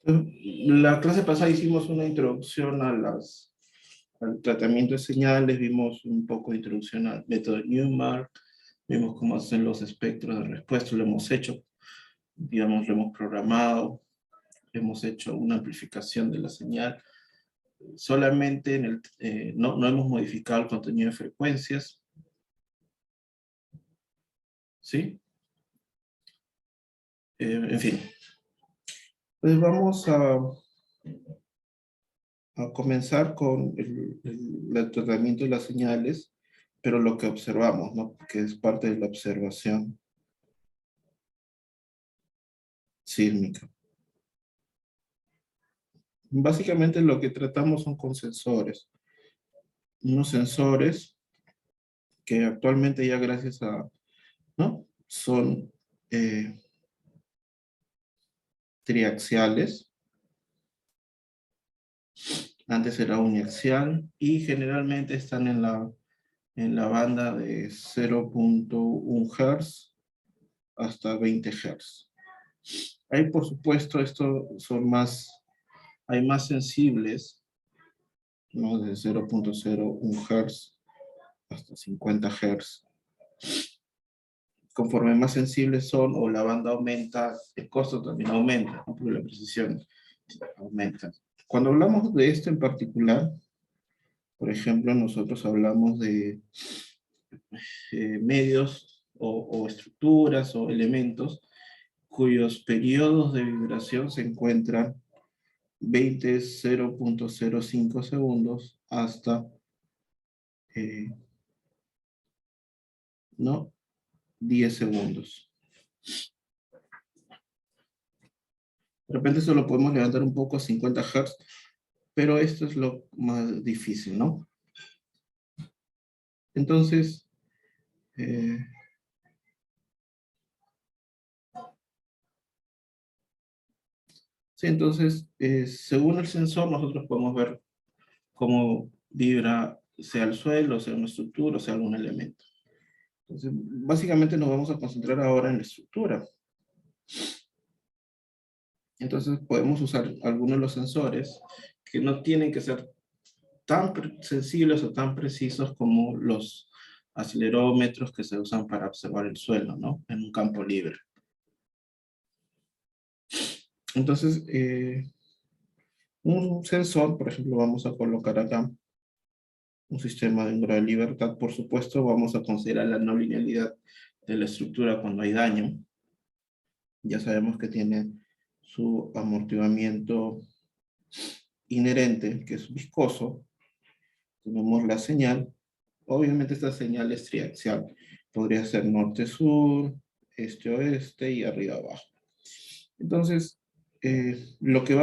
La clase pasada hicimos una introducción al tratamiento de señales, vimos un poco de introducción al método Newmark, vimos cómo hacen los espectros de respuesta, lo hemos hecho, digamos, lo hemos programado, hemos hecho una amplificación de la señal, solamente no hemos modificado el contenido de frecuencias, ¿sí? En fin. Pues vamos a comenzar con el tratamiento de las señales, pero lo que observamos, ¿no? Que es parte de la observación sísmica. Básicamente lo que tratamos son con sensores. Unos sensores que actualmente ya gracias a, ¿no? Son triaxiales. Antes era uniaxial y generalmente están en la banda de 0.1 Hz hasta 20 Hz. Ahí, por supuesto, estos son hay más sensibles, ¿no? De 0.01 Hz hasta 50 Hz. Conforme más sensibles son o la banda aumenta, el costo también aumenta, ¿no? Porque la precisión aumenta. Cuando hablamos de esto en particular, por ejemplo, nosotros hablamos de medios o estructuras o elementos cuyos periodos de vibración se encuentran 0.05 segundos hasta ¿no? 10 segundos. De repente eso lo podemos levantar un poco a 50 Hz, pero esto es lo más difícil, ¿no? Entonces, sí, entonces, según el sensor, nosotros podemos ver cómo vibra, sea el suelo, sea una estructura, sea algún elemento. Entonces, básicamente nos vamos a concentrar ahora en la estructura. Entonces, podemos usar algunos de los sensores que no tienen que ser tan sensibles o tan precisos como los acelerómetros que se usan para observar el suelo, ¿no? En un campo libre. Entonces, un sensor, por ejemplo, vamos a colocar acá un sistema de un grado de libertad. Por supuesto, vamos a considerar la no linealidad de la estructura cuando hay daño. Ya sabemos que tiene su amortiguamiento inherente, que es viscoso. Tenemos la señal. Obviamente esta señal es triaxial. Podría ser norte-sur, este-oeste y arriba-abajo. Entonces, lo que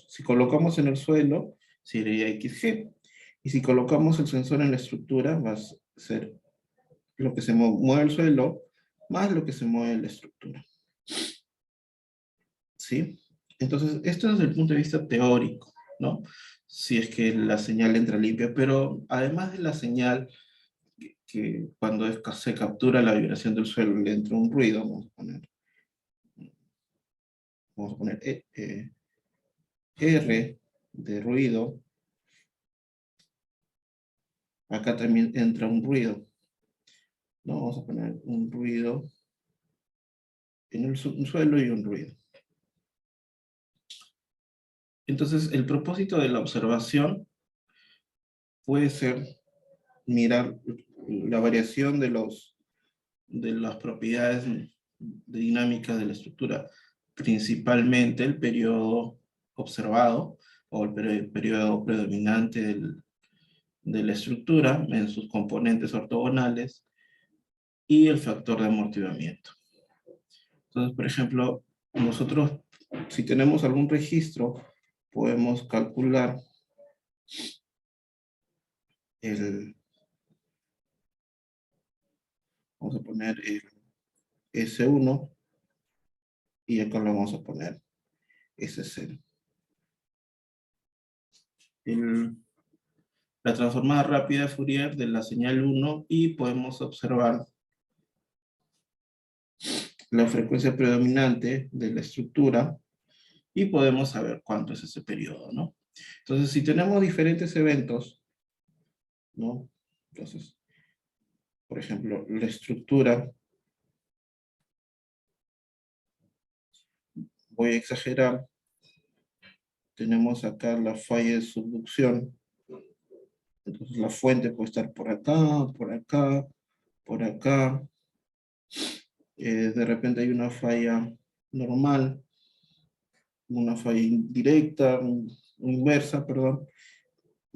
si colocamos en el suelo, sería XG. Y si colocamos el sensor en la estructura, va a ser lo que se mueve el suelo más lo que se mueve en la estructura. ¿Sí? Entonces, esto es desde el punto de vista teórico, ¿no? Si es que la señal entra limpia, pero además de la señal, que cuando se captura la vibración del suelo le entra un ruido, vamos a poner R de ruido. Acá también entra un ruido, ¿no? Vamos a poner un ruido en el suelo y un ruido. Entonces, el propósito de la observación puede ser mirar la variación de las propiedades dinámicas de la estructura, principalmente el periodo observado o el periodo predominante de la estructura en sus componentes ortogonales y el factor de amortiguamiento. Entonces, por ejemplo, nosotros, si tenemos algún registro, podemos calcular vamos a poner el S1 y acá lo vamos a poner S0. La transformada rápida de Fourier de la señal 1 y podemos observar la frecuencia predominante de la estructura y podemos saber cuánto es ese periodo, ¿no? Entonces, si tenemos diferentes eventos, ¿no? Entonces, por ejemplo, la estructura, voy a exagerar, tenemos acá la falla de subducción, entonces la fuente puede estar por acá, por acá, por acá, de repente hay una falla normal, una falla indirecta, inversa, perdón,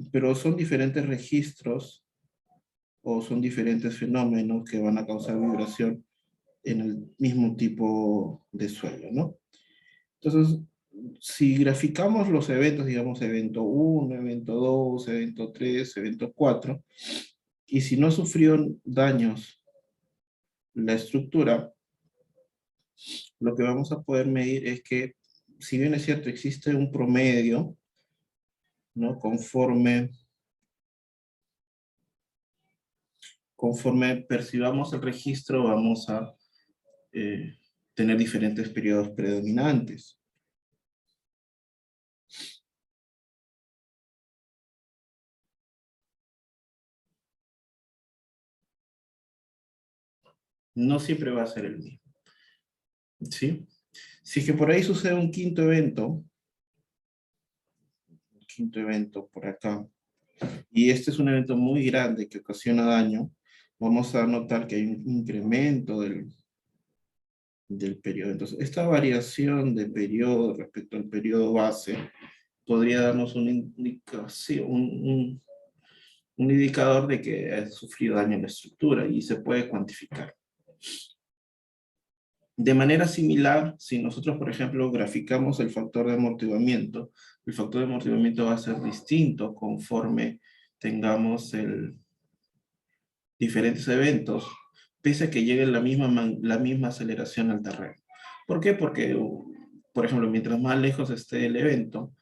pero son diferentes registros o son diferentes fenómenos que van a causar vibración en el mismo tipo de suelo, ¿no? Entonces, si graficamos los eventos, digamos evento 1, evento 2, evento 3, evento 4, y si no sufrió daños la estructura, lo que vamos a poder medir es que, si bien es cierto, existe un promedio, ¿no? Conforme percibamos el registro, vamos a eh, tener diferentes periodos predominantes. No siempre va a ser el mismo, ¿sí? Si es que por ahí sucede un quinto evento por acá, y este es un evento muy grande que ocasiona daño, vamos a notar que hay un incremento del periodo. Entonces, esta variación de periodo respecto al periodo base podría darnos una indicación, un indicador de que ha sufrido daño en la estructura y se puede cuantificar. De manera similar, si nosotros, por ejemplo, graficamos el factor de amortiguamiento, el factor de amortiguamiento va a ser distinto conforme tengamos diferentes eventos, pese a que llegue la misma aceleración al terreno. ¿Por qué? Porque, por ejemplo, mientras más lejos esté el evento,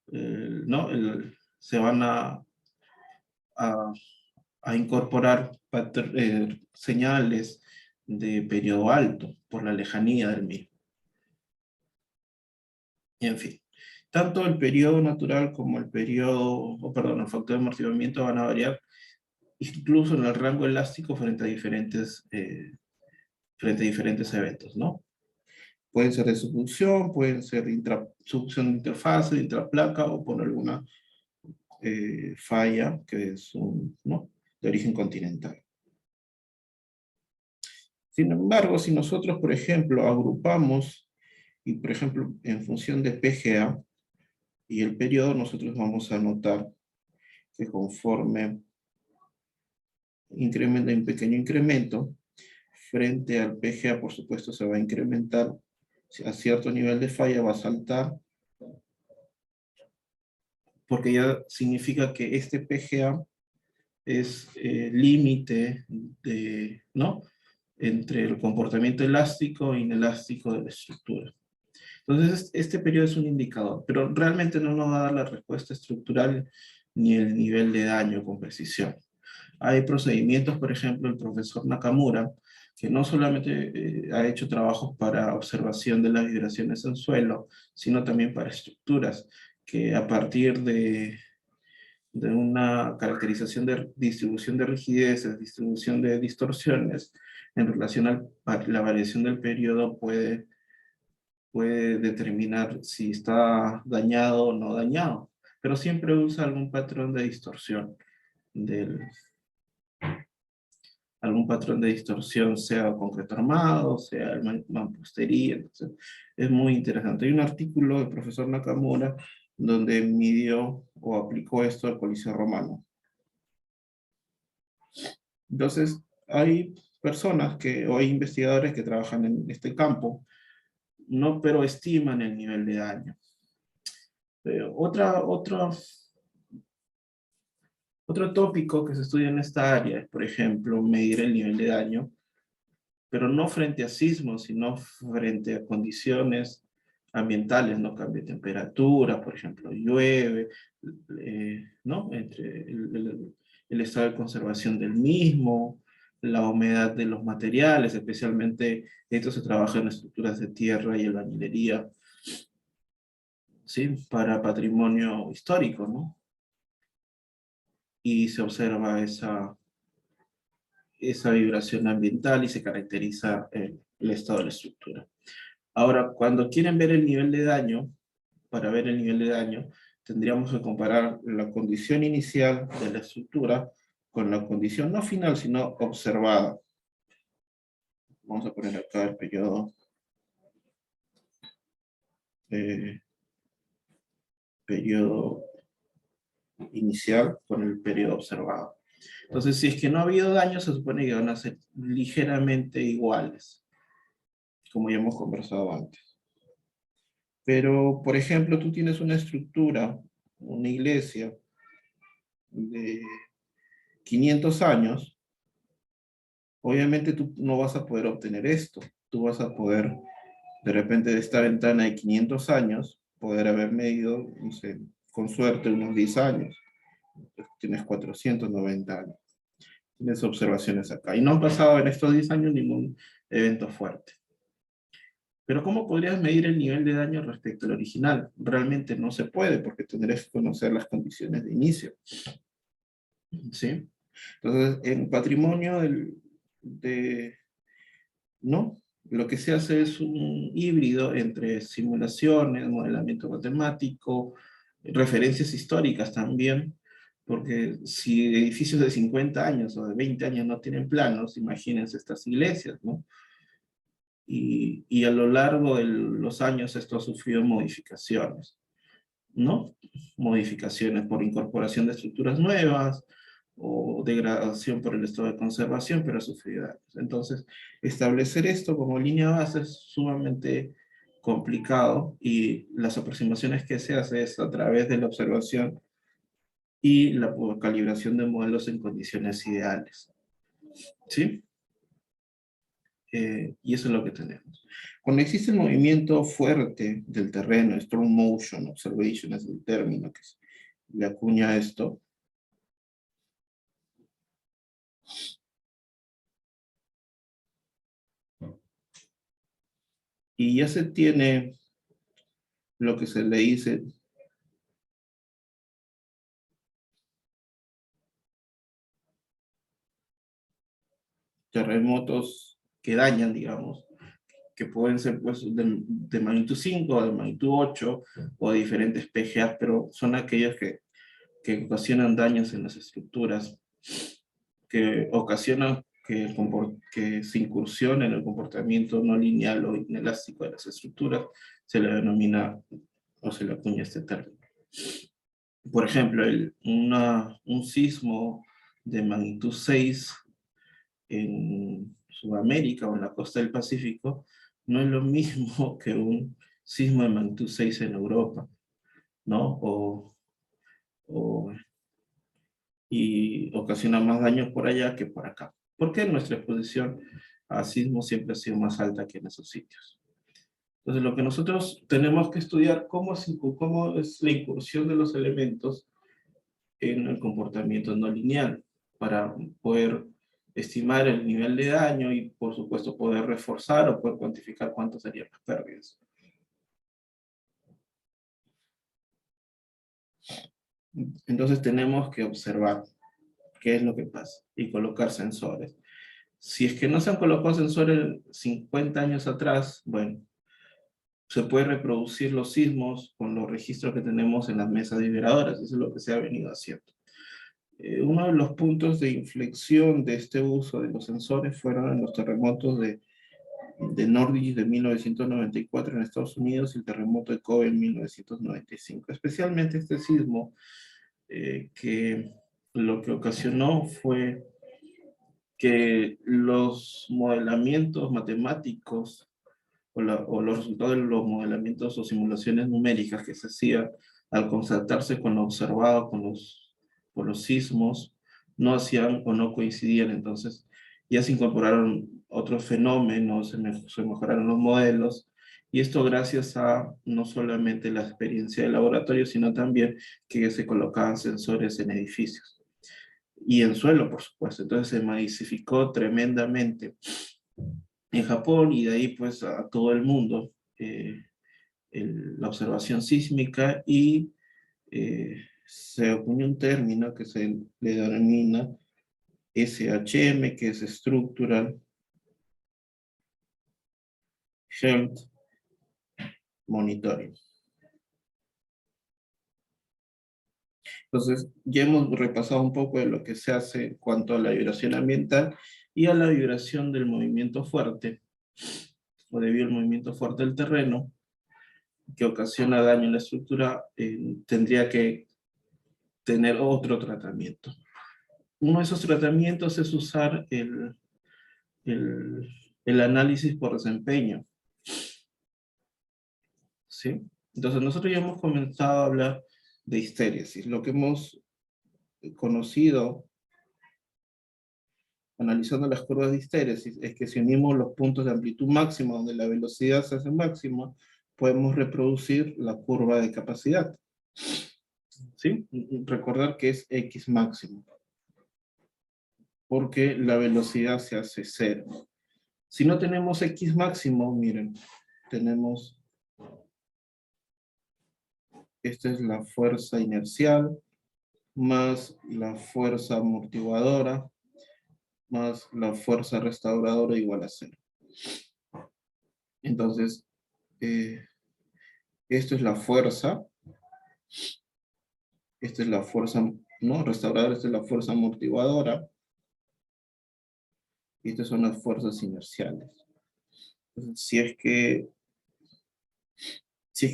¿no? Se van a, a incorporar señales de periodo alto por la lejanía del mismo. Y en fin, tanto el periodo natural como el periodo, o perdón, el factor de amortiguamiento van a variar incluso en el rango elástico frente a diferentes eventos, ¿no? Pueden ser de subducción, pueden ser de subducción de interfase, de intraplaca o por alguna falla que es ¿no? de origen continental. Sin embargo, si nosotros, por ejemplo, agrupamos y, por ejemplo, en función de PGA y el periodo, nosotros vamos a notar que conforme incrementa un pequeño incremento, frente al PGA, por supuesto, se va a incrementar a cierto nivel de falla, va a saltar, porque ya significa que este PGA es límite ¿no? entre el comportamiento elástico e inelástico de la estructura. Entonces, este periodo es un indicador, pero realmente no nos va a dar la respuesta estructural ni el nivel de daño con precisión. Hay procedimientos, por ejemplo, el profesor Nakamura, que no solamente ha hecho trabajos para observación de las vibraciones en suelo, sino también para estructuras, que a partir de una caracterización de distribución de rigideces, distribución de distorsiones, en relación a la variación del periodo puede determinar si está dañado o no dañado, pero siempre usa algún patrón de distorsión, algún patrón de distorsión, sea concreto armado, sea el mampostería. Entonces, es muy interesante. Hay un artículo del profesor Nakamura donde midió o aplicó esto al Coliseo Romano. Entonces, hay personas o hay investigadores que trabajan en este campo, no, pero estiman el nivel de daño. Otro tópico que se estudia en esta área es, por ejemplo, medir el nivel de daño, pero no frente a sismos, sino frente a condiciones ambientales, ¿no? Cambio de temperatura, por ejemplo, llueve, ¿no? Entre el estado de conservación del mismo, la humedad de los materiales, especialmente esto se trabaja en estructuras de tierra y albañilería. ¿sí? Para patrimonio histórico, ¿no? Y se observa esa vibración ambiental y se caracteriza el estado de la estructura. Ahora, cuando quieren ver el nivel de daño, para ver el nivel de daño, tendríamos que comparar la condición inicial de la estructura con la condición no final, sino observada. Vamos a poner acá el periodo inicial con el periodo observado. Entonces, si es que no ha habido daño, se supone que van a ser ligeramente iguales, como ya hemos conversado antes. Pero, por ejemplo, tú tienes una estructura, una iglesia de 500 años, obviamente tú no vas a poder obtener esto. Tú vas a poder, de repente, de esta ventana de 500 años, poder haber medido, no sé, con suerte, unos 10 años. Tienes 490 años. Tienes observaciones acá. Y no han pasado en estos 10 años ningún evento fuerte. Pero ¿cómo podrías medir el nivel de daño respecto al original? Realmente no se puede, porque tendrías que conocer las condiciones de inicio. ¿Sí? Entonces, en patrimonio ¿no? Lo que se hace es un híbrido entre simulaciones, modelamiento matemático, referencias históricas también, porque si edificios de 50 años o de 20 años no tienen planos, imagínense estas iglesias, ¿no? Y a lo largo de los años esto ha sufrido modificaciones, ¿no? Modificaciones por incorporación de estructuras nuevas o degradación por el estado de conservación, pero ha sufrido daños. Entonces, establecer esto como línea base es sumamente complicado y las aproximaciones que se hace es a través de la observación y la calibración de modelos en condiciones ideales. ¿Sí? Y eso es lo que tenemos. Cuando existe el movimiento fuerte del terreno, strong motion observation es el término que le acuña a esto, y ya se tiene lo que se le dice terremotos que dañan, digamos, que pueden ser pues, de magnitud 5 o de magnitud 8 o de diferentes PGA, pero son aquellos que ocasionan daños en las estructuras, que ocasionan que se incursione en el comportamiento no lineal o inelástico de las estructuras, se le denomina o se le acuña este término. Por ejemplo, un sismo de magnitud 6 en Sudamérica o en la costa del Pacífico no es lo mismo que un sismo de magnitud 6 en Europa, ¿no? Y ocasiona más daños por allá que por acá. Porque nuestra exposición a sismos siempre ha sido más alta que en esos sitios. Entonces, lo que nosotros tenemos que estudiar cómo es la incursión de los elementos en el comportamiento no lineal para poder estimar el nivel de daño y, por supuesto, poder reforzar o poder cuantificar cuántas serían las pérdidas. Entonces tenemos que observar qué es lo que pasa y colocar sensores. Si es que no se han colocado sensores 50 años atrás, bueno, se puede reproducir los sismos con los registros que tenemos en las mesas vibradores, eso es lo que se ha venido haciendo. Uno de los puntos de inflexión de este uso de los sensores fueron en los terremotos de Norwich de 1994 en Estados Unidos y el terremoto de Kobe en 1995. Especialmente este sismo que lo que ocasionó fue que los modelamientos matemáticos o los resultados de los modelamientos o simulaciones numéricas que se hacían al constatarse con lo observado con los sismos, no hacían o no coincidían. Entonces ya se incorporaron otros fenómenos, se mejoraron los modelos, y esto gracias a no solamente la experiencia de laboratorio, sino también que se colocaban sensores en edificios y en suelo, por supuesto. Entonces se masificó tremendamente en Japón y de ahí pues a todo el mundo la observación sísmica y se acuñó un término que se le denomina SHM, que es Structural Health Monitoring. Entonces, ya hemos repasado un poco de lo que se hace en cuanto a la vibración ambiental y a la vibración del movimiento fuerte, o debido al movimiento fuerte del terreno, que ocasiona daño en la estructura, tendría que tener otro tratamiento. Uno de esos tratamientos es usar el análisis por desempeño, ¿sí? Entonces, nosotros ya hemos comenzado a hablar de histéresis. Lo que hemos conocido analizando las curvas de histéresis es que si unimos los puntos de amplitud máxima donde la velocidad se hace máxima, podemos reproducir la curva de capacidad. ¿Sí? Recordar que es X máximo, porque la velocidad se hace cero. Si no tenemos X máximo, miren, tenemos, esta es la fuerza inercial, más la fuerza amortiguadora, más la fuerza restauradora igual a cero. Entonces, esto es la fuerza, esta es la fuerza, ¿no? Restauradora, esta es la fuerza amortiguadora, y estas son las fuerzas inerciales. Entonces, si es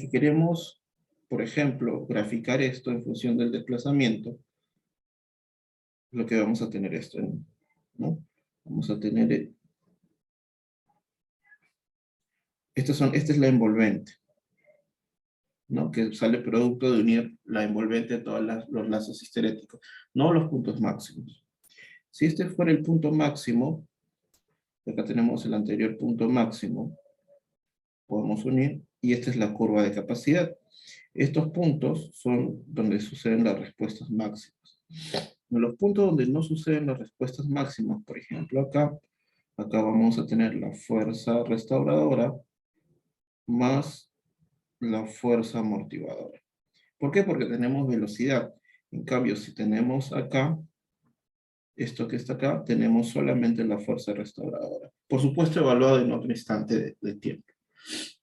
que queremos, por ejemplo, graficar esto en función del desplazamiento, lo que vamos a tener esto, ¿no? Vamos a tener, esta es la envolvente, ¿no? Que sale producto de unir la envolvente a todos los lazos histeréticos, no los puntos máximos. Si este fuera el punto máximo, acá tenemos el anterior punto máximo, podemos unir, y esta es la curva de capacidad. Estos puntos son donde suceden las respuestas máximas. En los puntos donde no suceden las respuestas máximas, por ejemplo acá vamos a tener la fuerza restauradora más la fuerza amortiguadora. ¿Por qué? Porque tenemos velocidad. En cambio, si tenemos acá, esto que está acá, tenemos solamente la fuerza restauradora. Por supuesto, evaluado en otro instante de tiempo.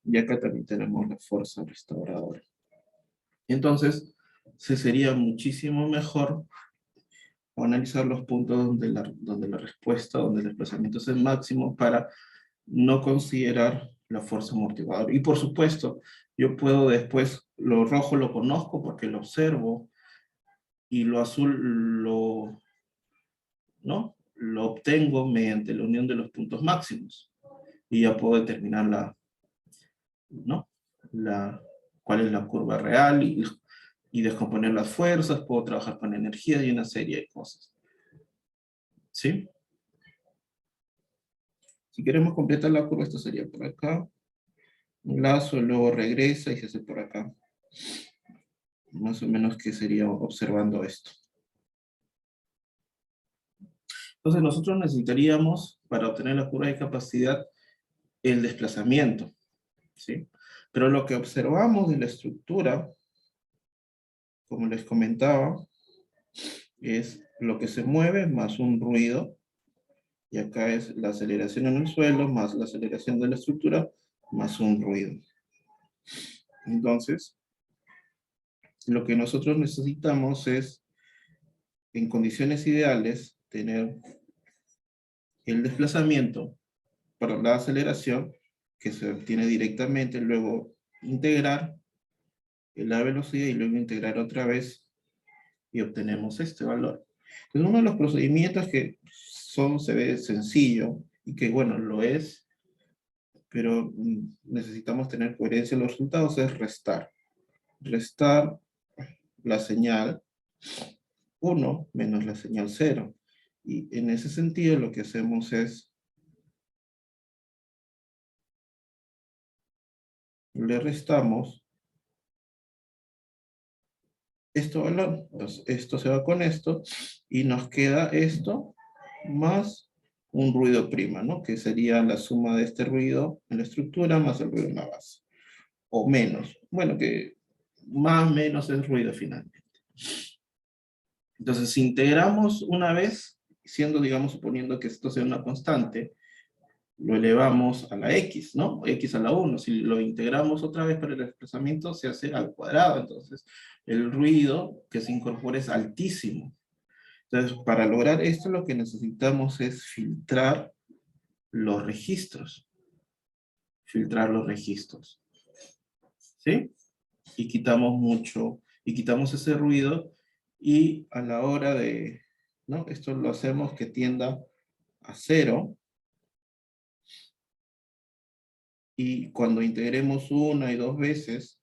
Y acá también tenemos la fuerza restauradora. Entonces, se sería muchísimo mejor analizar los puntos donde la respuesta, donde el desplazamiento es el máximo, para no considerar la fuerza amortiguadora. Y por supuesto, yo puedo después, lo rojo lo conozco porque lo observo, y lo azul ¿no? Lo obtengo mediante la unión de los puntos máximos. Y ya puedo determinar ¿no? Cuál es la curva real y descomponer las fuerzas, puedo trabajar con energía y una serie de cosas. ¿Sí? Si queremos completar la curva, esto sería por acá. Un lazo, luego regresa y se hace por acá. Más o menos que sería observando esto. Entonces nosotros necesitaríamos, para obtener la curva de capacidad, el desplazamiento, ¿sí? Pero lo que observamos de la estructura, como les comentaba, es lo que se mueve más un ruido, y acá es la aceleración en el suelo más la aceleración de la estructura más un ruido. Entonces, lo que nosotros necesitamos es, en condiciones ideales, tener el desplazamiento para la aceleración, que se obtiene directamente, luego integrar la velocidad y luego integrar otra vez y obtenemos este valor. Entonces, uno de los procedimientos que se ve sencillo y que, bueno, lo es, pero necesitamos tener coherencia en los resultados, es restar. Restar la señal 1 menos la señal 0. Y en ese sentido lo que hacemos es le restamos este valor. Entonces, esto se va con esto y nos queda esto más un ruido prima, ¿no? Que sería la suma de este ruido en la estructura más el ruido en la base. O menos. bueno, que más o menos es ruido finalmente. Entonces, si integramos una vez, siendo, digamos, suponiendo que esto sea una constante, lo elevamos a la x, ¿no? X a la 1. Si lo integramos otra vez para el desplazamiento, se hace al cuadrado. Entonces, el ruido que se incorpora es altísimo. Entonces, para lograr esto, lo que necesitamos es filtrar los registros. Filtrar los registros. ¿Sí? Y quitamos ese ruido, y a la hora de, ¿no? Esto lo hacemos que tienda a 0, y cuando integremos una y dos veces,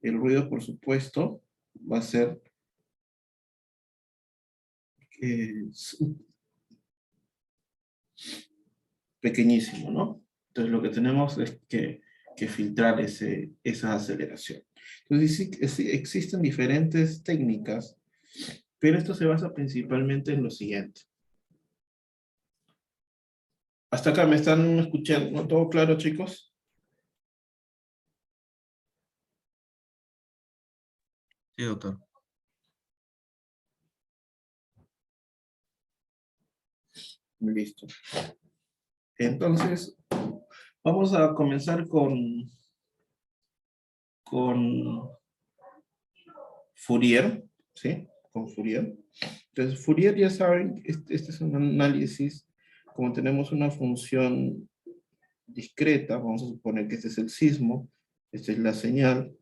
el ruido, por supuesto, va a ser eh, pequeñísimo, ¿no? Entonces lo que tenemos es que filtrar esa aceleración. Entonces sí, existen diferentes técnicas, pero esto se basa principalmente en lo siguiente. Hasta acá me están escuchando, ¿no? ¿Todo claro, chicos? Sí, doctor. Listo. Entonces, vamos a comenzar con Fourier, ¿sí? Con Fourier. Entonces, Fourier, ya saben, este es un análisis, como tenemos una función discreta, vamos a suponer que este es el sismo, esta es la señal,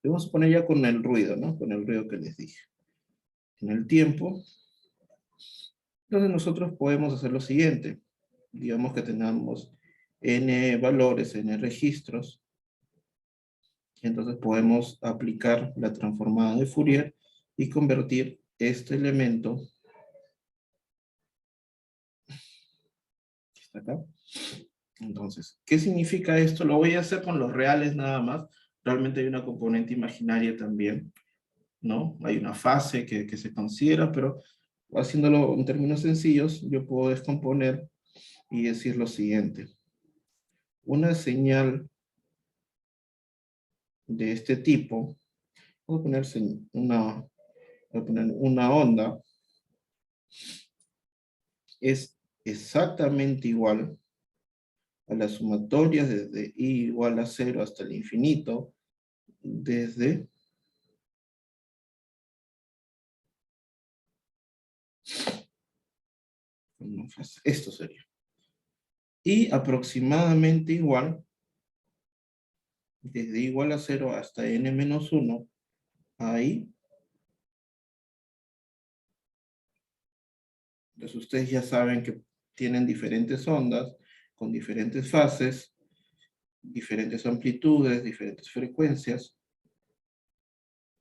y vamos a poner ya con el ruido, ¿no? Con el ruido que les dije. En el tiempo, entonces nosotros podemos hacer lo siguiente. Digamos que tenemos n valores, n registros, entonces podemos aplicar la transformada de Fourier y convertir este elemento, que está acá. Entonces, ¿qué significa esto? Lo voy a hacer con los reales nada más. Realmente hay una componente imaginaria también, ¿no? Hay una fase que se considera, pero haciéndolo en términos sencillos, yo puedo descomponer y decir lo siguiente. Una señal de este tipo, voy a poner una onda, es exactamente igual a la sumatoria desde i igual a 0 hasta el infinito, desde esto sería. Y aproximadamente igual, desde igual a 0 hasta n menos 1, ahí. Entonces ustedes ya saben que tienen diferentes ondas, con diferentes fases, diferentes amplitudes, diferentes frecuencias,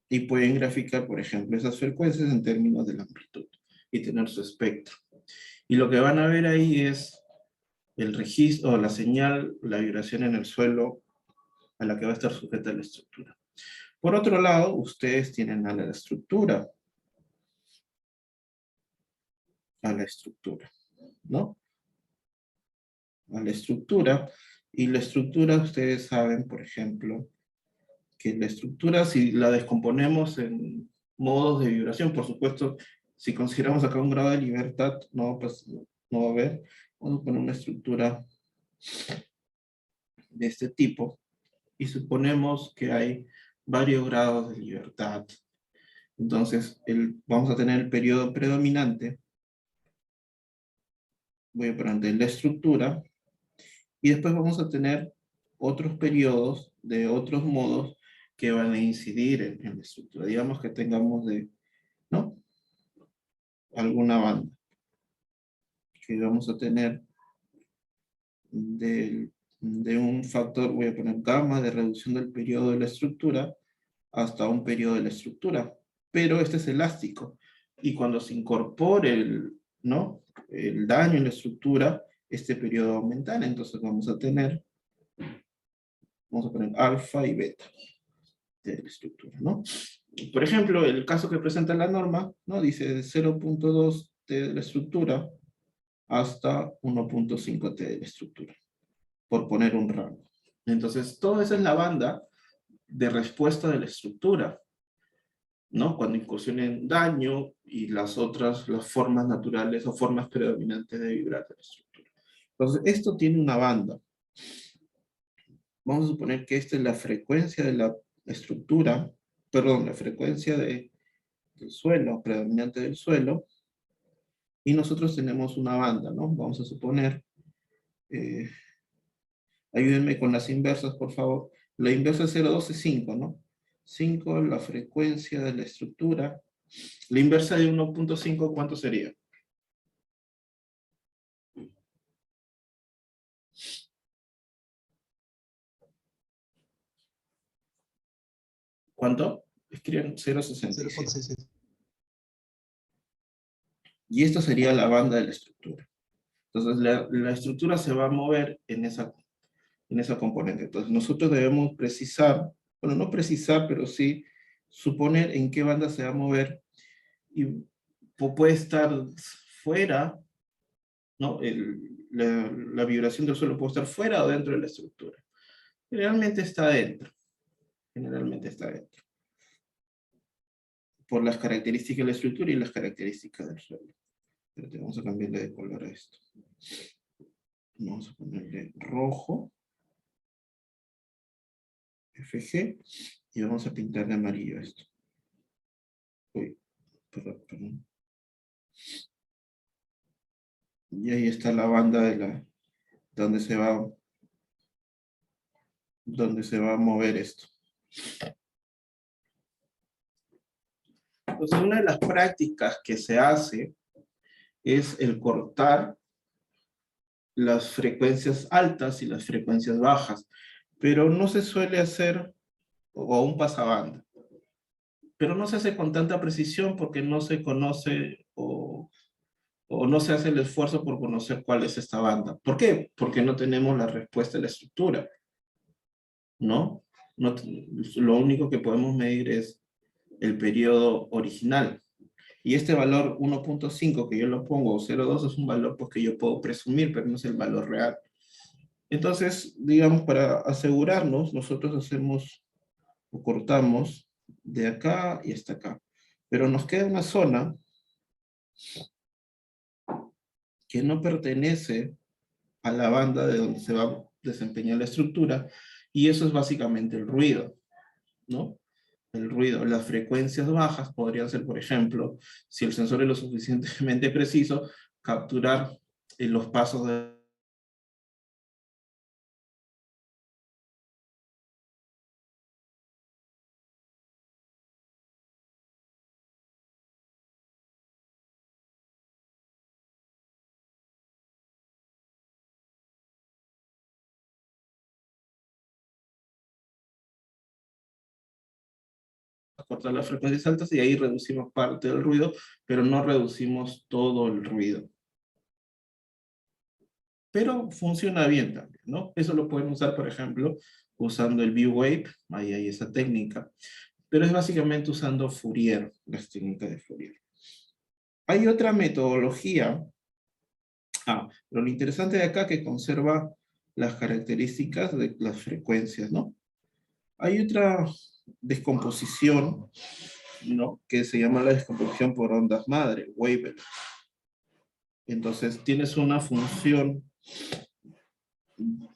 y pueden graficar, por ejemplo, esas frecuencias en términos de la amplitud, y tener su espectro. Y lo que van a ver ahí es el registro, o la señal, la vibración en el suelo a la que va a estar sujeta la estructura. Por otro lado, ustedes tienen a la estructura, ¿no? A la estructura, y la estructura, ustedes saben, por ejemplo, que la estructura, si la descomponemos en modos de vibración, por supuesto, si consideramos acá un grado de libertad, no, pues no va a haber. Vamos a poner una estructura de este tipo, y suponemos que hay varios grados de libertad. Entonces, vamos a tener el periodo predominante, voy a poner de la estructura, y después vamos a tener otros periodos de otros modos que van a incidir en la estructura. Digamos que tengamos ¿no? Alguna banda que vamos a tener de un factor, voy a poner gamma, de reducción del periodo de la estructura hasta un periodo de la estructura. Pero este es elástico. Y cuando se incorpore ¿no? el daño en la estructura, este periodo va a aumentar. Entonces vamos a poner alfa y beta de la estructura, ¿no? Por ejemplo, el caso que presenta la norma, ¿no? Dice de 0.2 T de la estructura hasta 1.5 T de la estructura. por poner un rango. Entonces, toda esa es la banda de respuesta de la estructura, ¿no? Cuando incursionen daño y las otras, las formas naturales o formas predominantes de vibrar de la estructura. Entonces, esto tiene una banda. Vamos a suponer que esta es la frecuencia de la estructura, perdón, la frecuencia del suelo, predominante del suelo, y nosotros tenemos una banda, ¿no? Vamos a suponer, ayúdenme con las inversas, por favor. La inversa de 0,2 es 5, ¿no? 5, la frecuencia de la estructura. La inversa de 1,5, ¿cuánto sería? ¿Cuánto? Escriben 0,67. 0.66. Y esta sería la banda de la estructura. Entonces, la estructura se va a mover en esa componente. Entonces, nosotros debemos precisar, bueno, no precisar, pero sí suponer en qué banda se va a mover, y puede estar fuera, ¿no? La vibración del suelo puede estar fuera o dentro de la estructura. Generalmente está dentro. Generalmente está dentro. Por las características de la estructura y las características del suelo. Pero vamos a cambiarle de color a esto. Vamos a ponerle rojo. FG. Y vamos a pintar de amarillo esto. Uy, perdón. Y ahí está la banda de donde se va a mover esto. Entonces, una de las prácticas que se hace es el cortar las frecuencias altas y las frecuencias bajas, pero no se suele hacer, o un pasabanda, pero no se hace con tanta precisión porque no se conoce o no se hace el esfuerzo por conocer cuál es esta banda. ¿Por qué? Porque no tenemos la respuesta de la estructura, ¿no? Lo único que podemos medir es el periodo original. Y este valor 1.5 que yo lo pongo, o 0.2, es un valor pues, que yo puedo presumir, pero no es el valor real. Entonces, digamos, para asegurarnos, nosotros hacemos o cortamos de acá y hasta acá. Pero nos queda una zona que no pertenece a la banda de donde se va a desempeñar la estructura, y eso es básicamente el ruido, ¿no? El ruido, las frecuencias bajas podrían ser, por ejemplo, si el sensor es lo suficientemente preciso, capturar los pasos de cortar las frecuencias altas, y ahí reducimos parte del ruido, pero no reducimos todo el ruido. Pero funciona bien también, ¿no? Eso lo pueden usar, por ejemplo, usando el V-Wave, ahí hay esa técnica, pero es básicamente usando Fourier, las técnicas de Fourier. Hay otra metodología, pero lo interesante de acá es que conserva las características de las frecuencias, ¿no? Hay otra descomposición, ¿no? Que se llama la descomposición por ondas madre, wavelet. Entonces tienes una función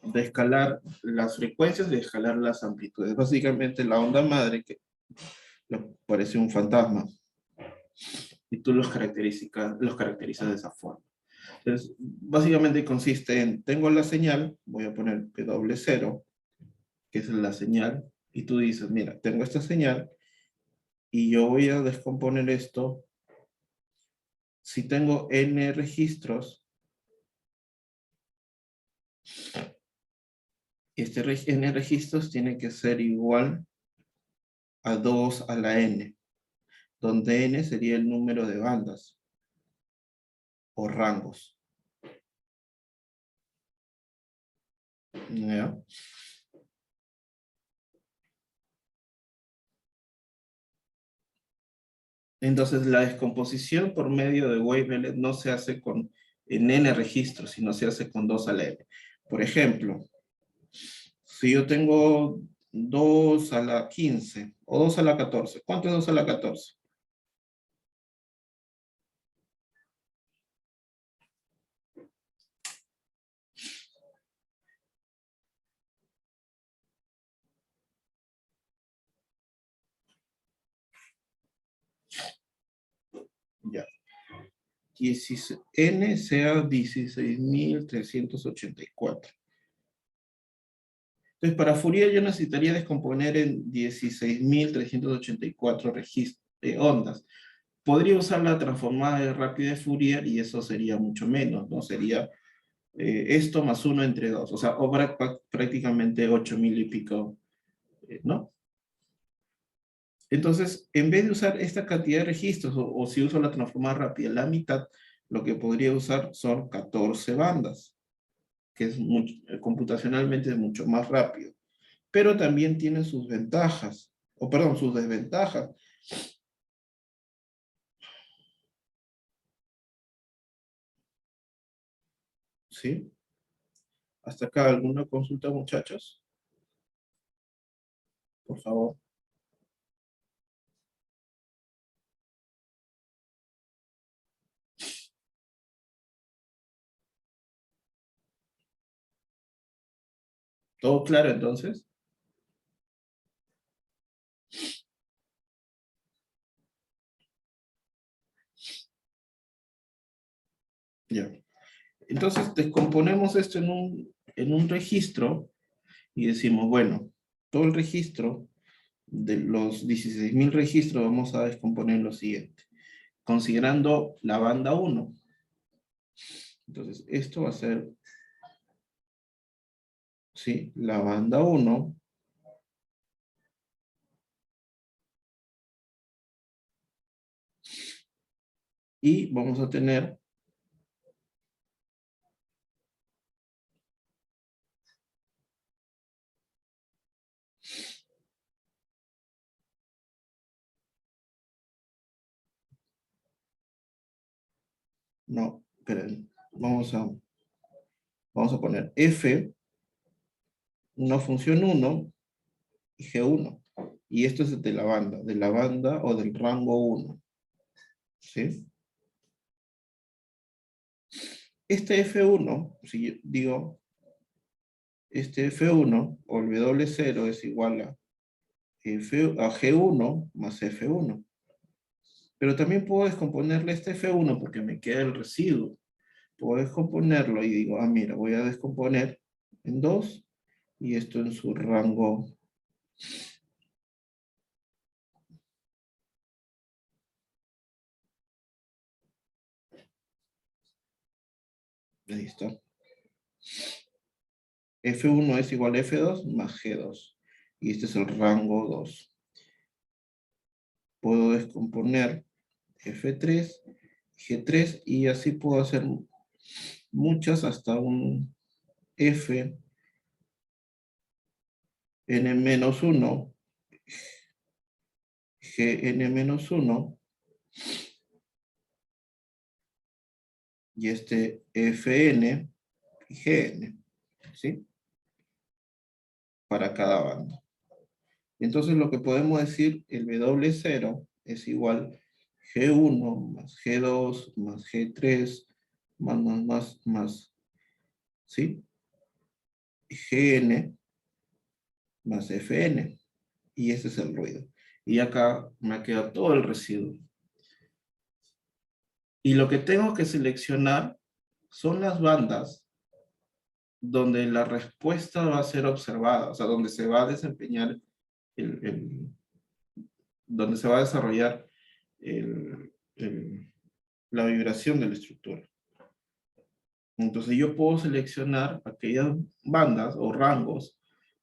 de escalar las frecuencias, de escalar las amplitudes. Básicamente la onda madre que parece un fantasma, y tú los caracterizas de esa forma. Entonces, básicamente consiste en, tengo la señal, voy a poner W0, que es la señal, y tú dices, mira, tengo esta señal, y yo voy a descomponer esto. Si tengo n registros, este n registros tiene que ser igual a 2 a la n, donde n sería el número de bandas o rangos. ¿Ya? Entonces la descomposición por medio de wavelet no se hace en n registros, sino se hace con 2 a la n. Por ejemplo, Si yo tengo 2 a la 15 o 2 a la 14, ¿cuánto es 2 a la 14? Ya. N sea 16.384. Entonces, para Fourier yo necesitaría descomponer en 16.384 ondas. Podría usar la transformada de rápida de Fourier y eso sería mucho menos, ¿no? Sería esto más 1 entre 2, o sea, prácticamente 8.000 y pico, ¿no? Entonces, en vez de usar esta cantidad de registros, o si uso la transformada rápida, la mitad, lo que podría usar son 14 bandas, que es computacionalmente es mucho más rápido. Pero también tiene sus ventajas, o perdón, sus desventajas. ¿Sí? ¿Hasta acá alguna consulta, muchachos? Por favor. ¿Todo claro entonces? Ya. Entonces descomponemos esto en un registro y decimos, bueno, todo el registro de los 16.000 registros vamos a descomponer lo siguiente, considerando la banda 1. Entonces, esto va a ser, ¿sí? La banda 1. Y vamos a tener no, esperen, vamos a poner F, una función 1 y G1. Y esto es de la banda o del rango 1. ¿Sí? Este F1, si yo digo, este F1 o el W0 es igual a G1 más F1. Pero también puedo descomponerle este F1 porque me queda el residuo. Puedo descomponerlo y digo, ah, mira, voy a descomponer en 2 y esto en su rango. Ahí está. F1 es igual a F2 más G2. Y este es el rango 2. Puedo descomponer F3, G3 y así puedo hacer muchas hasta un F n-1, Gn-1 y este Fn y Gn, ¿sí? Para cada banda. Entonces lo que podemos decir, el W0 es igual G1 más G2 más G3 más, ¿sí? Gn más Fn. Y ese es el ruido. Y acá me queda todo el residuo. Y lo que tengo que seleccionar son las bandas donde la respuesta va a ser observada, o sea, donde se va a desempeñar donde se va a desarrollar el, la vibración de la estructura. Entonces yo puedo seleccionar aquellas bandas o rangos,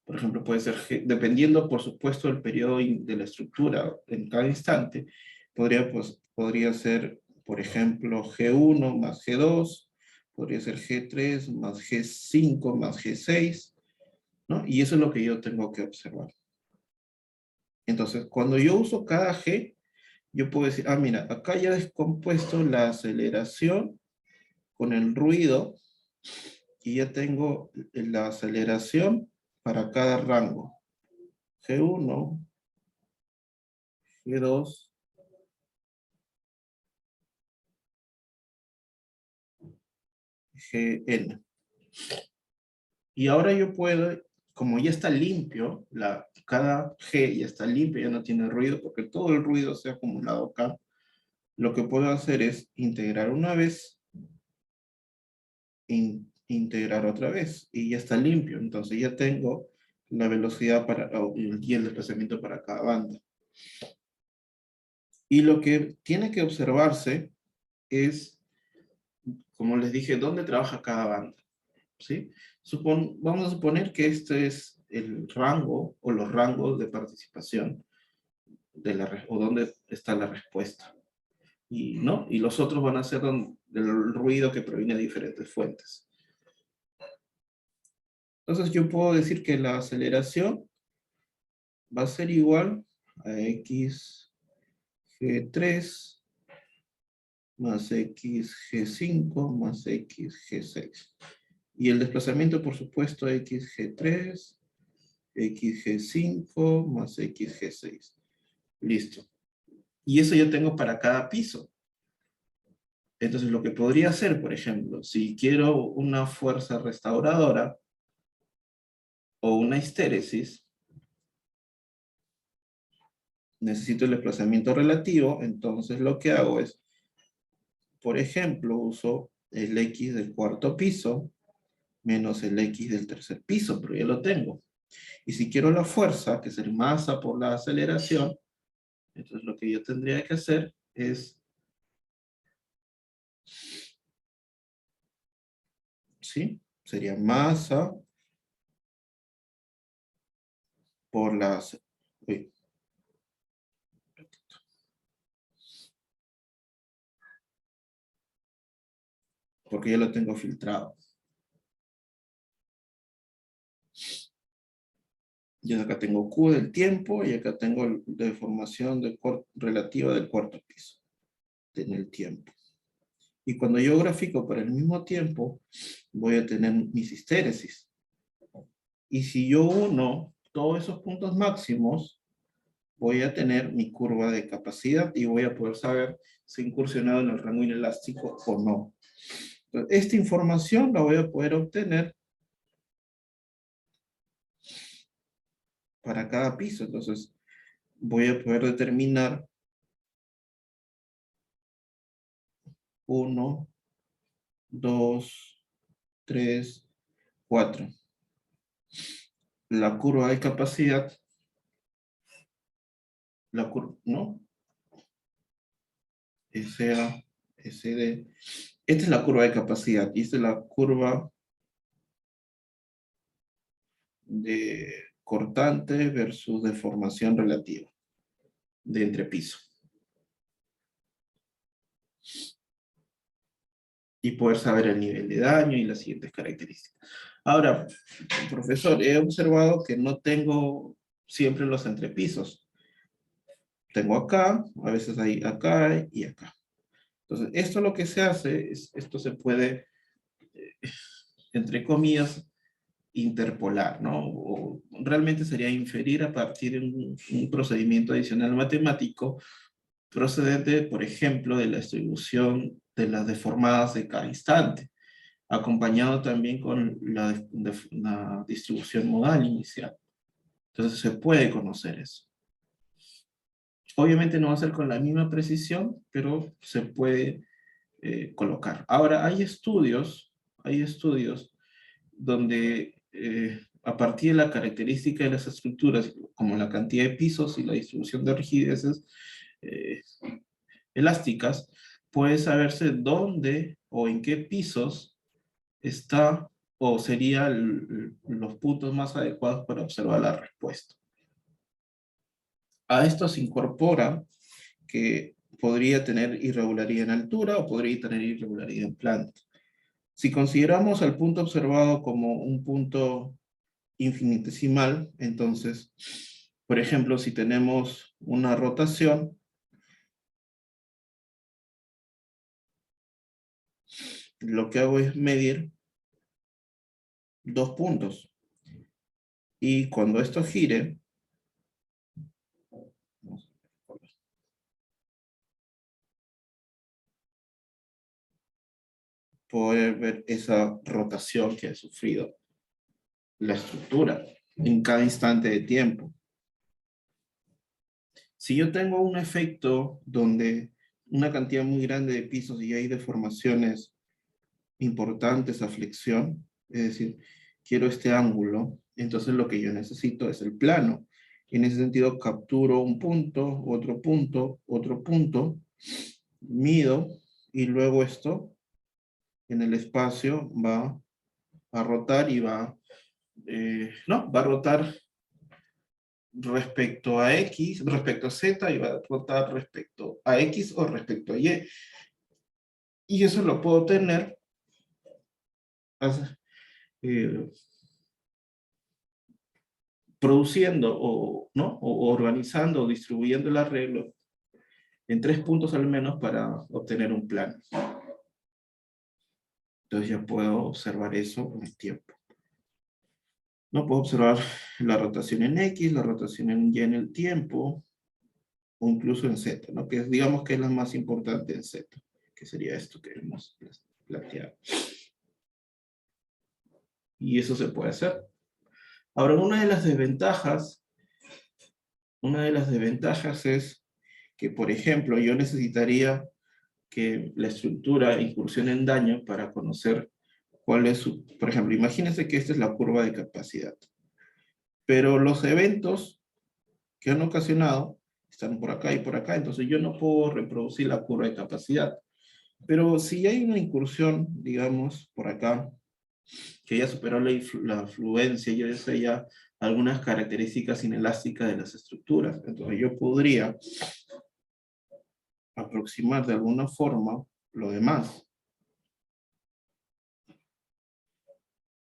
por ejemplo, puede ser, dependiendo por supuesto del periodo de la estructura en cada instante, podría ser, por ejemplo, G1 más G2, podría ser G3 más G5 más G6, ¿no? Y eso es lo que yo tengo que observar. Entonces, cuando yo uso cada G, yo puedo decir, ah, mira, acá ya he descompuesto la aceleración con el ruido y ya tengo la aceleración para cada rango. G1, G2, Gn. Y ahora yo puedo, como ya está limpio, cada G ya está limpio, ya no tiene ruido, porque todo el ruido se ha acumulado acá. Lo que puedo hacer es integrar una vez, integrar otra vez, y ya está limpio. Entonces ya tengo la velocidad y el desplazamiento para cada banda. Y lo que tiene que observarse es, como les dije, dónde trabaja cada banda. ¿Sí? Vamos a suponer que este es el rango o los rangos de participación o dónde está la respuesta. Y, ¿no? Y los otros van a ser el ruido que proviene de diferentes fuentes. Entonces yo puedo decir que la aceleración va a ser igual a x g3 más x g5 más x g6. Y el desplazamiento, por supuesto, xg3, xg5 más xg6. Listo. Y eso yo tengo para cada piso. Entonces lo que podría hacer, por ejemplo, si quiero una fuerza restauradora o una histéresis, necesito el desplazamiento relativo, entonces lo que hago es, por ejemplo, uso el x del cuarto piso menos el x del tercer piso, pero ya lo tengo. Y si quiero la fuerza, que es el masa por la aceleración, entonces lo que yo tendría que hacer es, ¿sí? Sería masa por las... Uy, porque ya lo tengo filtrado. Y acá tengo Q del tiempo y acá tengo la deformación relativa del cuarto piso en el tiempo. Y cuando yo grafico para el mismo tiempo, voy a tener mis histéresis. Y si yo uno todos esos puntos máximos, voy a tener mi curva de capacidad y voy a poder saber si he incursionado en el rango inelástico o no. Entonces, esta información la voy a poder obtener para cada piso. Entonces, voy a poder determinar 1, 2, 3, 4. La curva de capacidad, ¿no? SA, SD. Esta es la curva de capacidad y esta es la curva de cortante versus deformación relativa de entrepiso. Y poder saber el nivel de daño y las siguientes características. Ahora, profesor, he observado que no tengo siempre los entrepisos. Tengo acá, a veces hay acá y acá. Entonces, esto lo que se hace es, esto se puede, entre comillas, interpolar, ¿no? O realmente sería inferir a partir de un procedimiento adicional matemático procedente, por ejemplo, de la distribución de las deformadas de cada instante, acompañado también con la distribución modal inicial. Entonces se puede conocer eso. Obviamente no va a ser con la misma precisión, pero se puede colocar. Ahora, hay estudios donde a partir de la característica de las estructuras, como la cantidad de pisos y la distribución de rigideces eh, elásticas, puede saberse dónde o en qué pisos está o serían los puntos más adecuados para observar la respuesta. A esto se incorpora que podría tener irregularidad en altura o podría tener irregularidad en planta. Si consideramos al punto observado como un punto infinitesimal, entonces, por ejemplo, si tenemos una rotación, lo que hago es medir dos puntos. Y cuando esto gire, poder ver esa rotación que ha sufrido la estructura en cada instante de tiempo. Si yo tengo un efecto donde una cantidad muy grande de pisos y hay deformaciones importantes a flexión, es decir, quiero este ángulo, entonces lo que yo necesito es el plano. En ese sentido, capturo un punto, otro punto, mido, y luego esto en el espacio va a rotar y va a rotar respecto a X, respecto a Z, y va a rotar respecto a X o respecto a Y. Y eso lo puedo tener eh, produciendo ¿no? o organizando o distribuyendo el arreglo en 3 puntos al menos para obtener un plano. Entonces ya puedo observar eso en el tiempo. No puedo observar la rotación en X, la rotación en Y en el tiempo, o incluso en Z, ¿no? Que digamos que es la más importante en Z, que sería esto que hemos planteado. Y eso se puede hacer. Ahora, una de las desventajas es que, por ejemplo, yo necesitaría que la estructura incursione en daño para conocer cuál es su... Por ejemplo, imagínense que esta es la curva de capacidad. Pero los eventos que han ocasionado están por acá y por acá, entonces yo no puedo reproducir la curva de capacidad. Pero si hay una incursión, digamos, por acá, que ya superó la fluencia, ya sé ya algunas características inelásticas de las estructuras, entonces yo podría aproximar de alguna forma lo demás.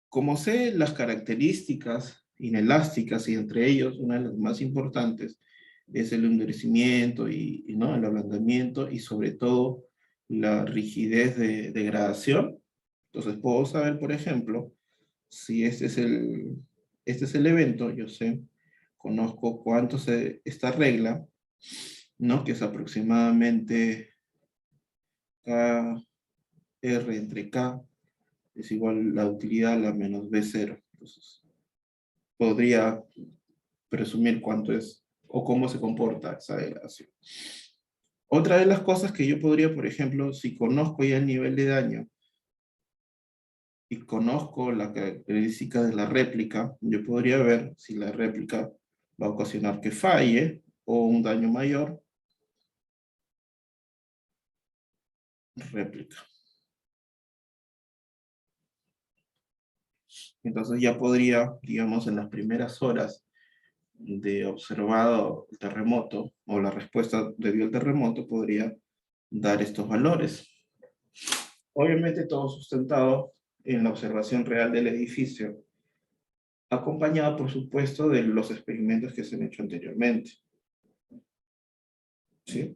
Como sé las características inelásticas, y entre ellos una de las más importantes es el endurecimiento ¿no? el ablandamiento y sobre todo la rigidez de degradación, entonces puedo saber, por ejemplo, si este es el evento, yo sé, conozco cuánto esta regla, ¿no? Que es aproximadamente R entre K es igual la utilidad a la menos B0. Entonces, podría presumir cuánto es o cómo se comporta esa degradación. Otra de las cosas que yo podría, por ejemplo, si conozco ya el nivel de daño y conozco la característica de la réplica, yo podría ver si la réplica va a ocasionar que falle o un daño mayor. Réplica. Entonces ya podría, digamos, en las primeras horas de observado el terremoto o la respuesta debido al terremoto, podría dar estos valores. Obviamente todo sustentado en la observación real del edificio, acompañado, por supuesto, de los experimentos que se han hecho anteriormente. ¿Sí?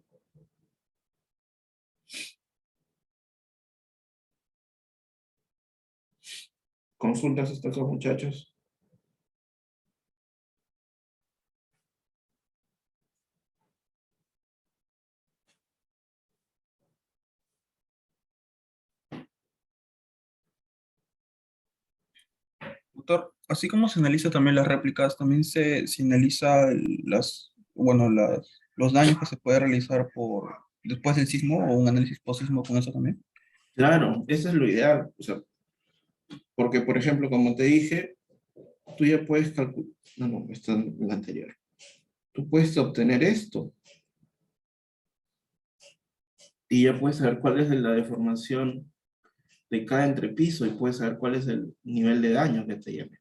¿Consultas hasta acá, muchachos? Doctor, así como se analiza también las réplicas, también se analiza bueno, los daños que se puede realizar después del sismo o un análisis post-sismo con eso también. Claro, eso es lo ideal. O sea, porque, por ejemplo, como te dije, tú ya puedes calcular... No, está en la anterior. Tú puedes obtener esto. Y ya puedes saber cuál es la deformación de cada entrepiso y puedes saber cuál es el nivel de daño que te lleve.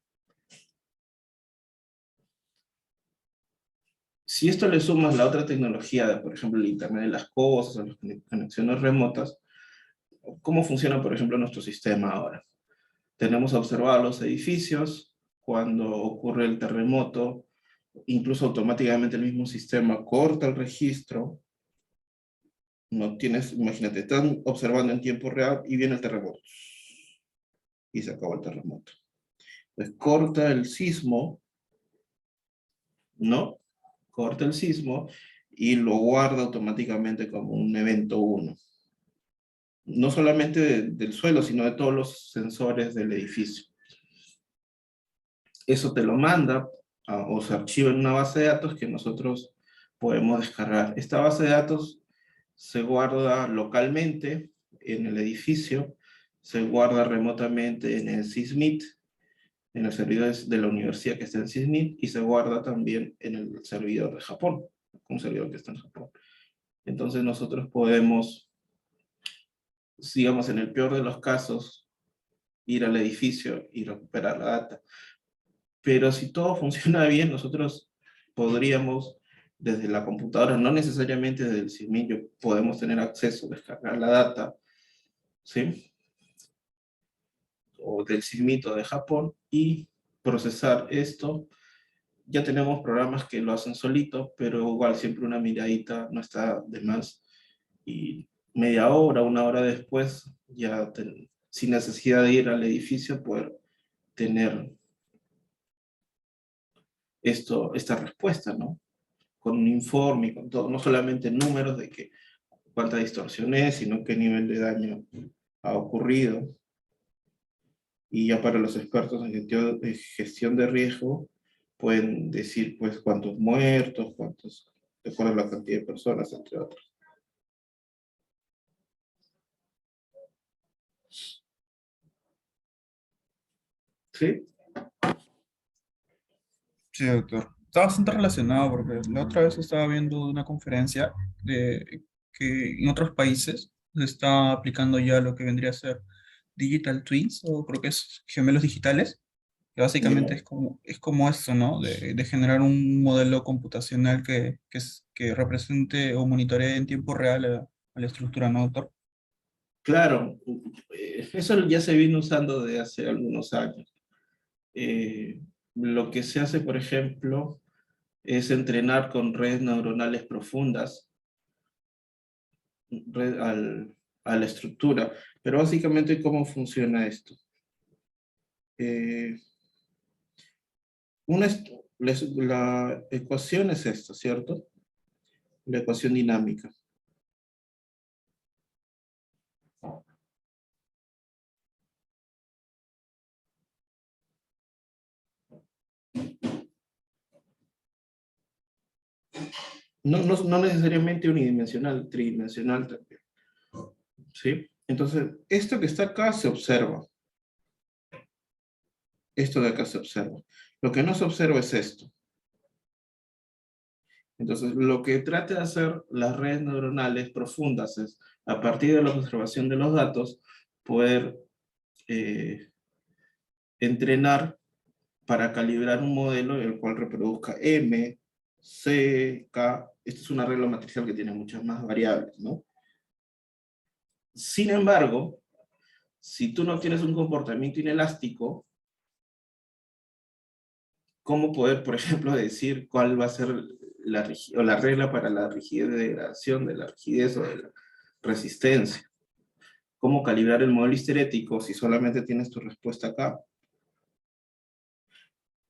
Si esto le sumas la otra tecnología, por ejemplo, el Internet de las cosas, o las conexiones remotas, ¿cómo funciona, por ejemplo, nuestro sistema ahora? Tenemos observados los edificios, cuando ocurre el terremoto, incluso automáticamente el mismo sistema corta el registro, no tienes, imagínate, están observando en tiempo real y viene el terremoto. Y se acabó el terremoto. Entonces corta el sismo ¿no? Corta el sismo y lo guarda automáticamente como un evento 1. No solamente del suelo, sino de todos los sensores del edificio. Eso te lo manda o se archiva en una base de datos que nosotros podemos descargar. Esta base de datos se guarda localmente en el edificio, se guarda remotamente en el SysMeet, en el servidor de la universidad que está en SysMeet, y se guarda también en el servidor de Japón, un servidor que está en Japón. Entonces nosotros podemos, digamos, en el peor de los casos, ir al edificio y recuperar la data. Pero si todo funciona bien, nosotros podríamos, desde la computadora, no necesariamente desde el CIMILlo, podemos tener acceso, descargar la data, ¿sí? O del CIMITO de Japón y procesar esto. Ya tenemos programas que lo hacen solito, pero igual siempre una miradita no está de más. Y media hora, una hora después, ya sin necesidad de ir al edificio, poder tener esta respuesta, ¿no? Con un informe y con todo, no solamente números de que cuánta distorsión es, sino qué nivel de daño ha ocurrido. Y ya para los expertos en gestión de riesgo, pueden decir pues cuántos muertos, cuántos, de acuerdo a la cantidad de personas, entre otros. ¿Sí? Sí, doctor. Está bastante relacionado porque la otra vez estaba viendo una conferencia de que en otros países se está aplicando ya lo que vendría a ser digital twins, o creo que es gemelos digitales, que básicamente Ya. es como esto, ¿no? De generar un modelo computacional que represente o monitoree en tiempo real a la estructura, ¿no, doctor? Claro, eso ya se viene usando de hace algunos años. Lo que se hace, por ejemplo, es entrenar con redes neuronales profundas a la estructura. Pero básicamente, ¿cómo funciona esto? Eh, la ecuación es esta, ¿cierto? La ecuación dinámica. No necesariamente unidimensional, tridimensional también, ¿sí? Entonces, esto que está acá se observa. Esto de acá se observa. Lo que no se observa es esto. Entonces, lo que trata de hacer las redes neuronales profundas es, a partir de la observación de los datos, poder entrenar para calibrar un modelo el cual reproduzca M, C, K. Esta es una regla matricial que tiene muchas más variables, ¿no? Sin embargo, si tú no tienes un comportamiento inelástico, ¿cómo poder, por ejemplo, decir cuál va a ser la regla para la rigidez de degradación, de la rigidez o de la resistencia? ¿Cómo calibrar el modelo histerético si solamente tienes tu respuesta acá?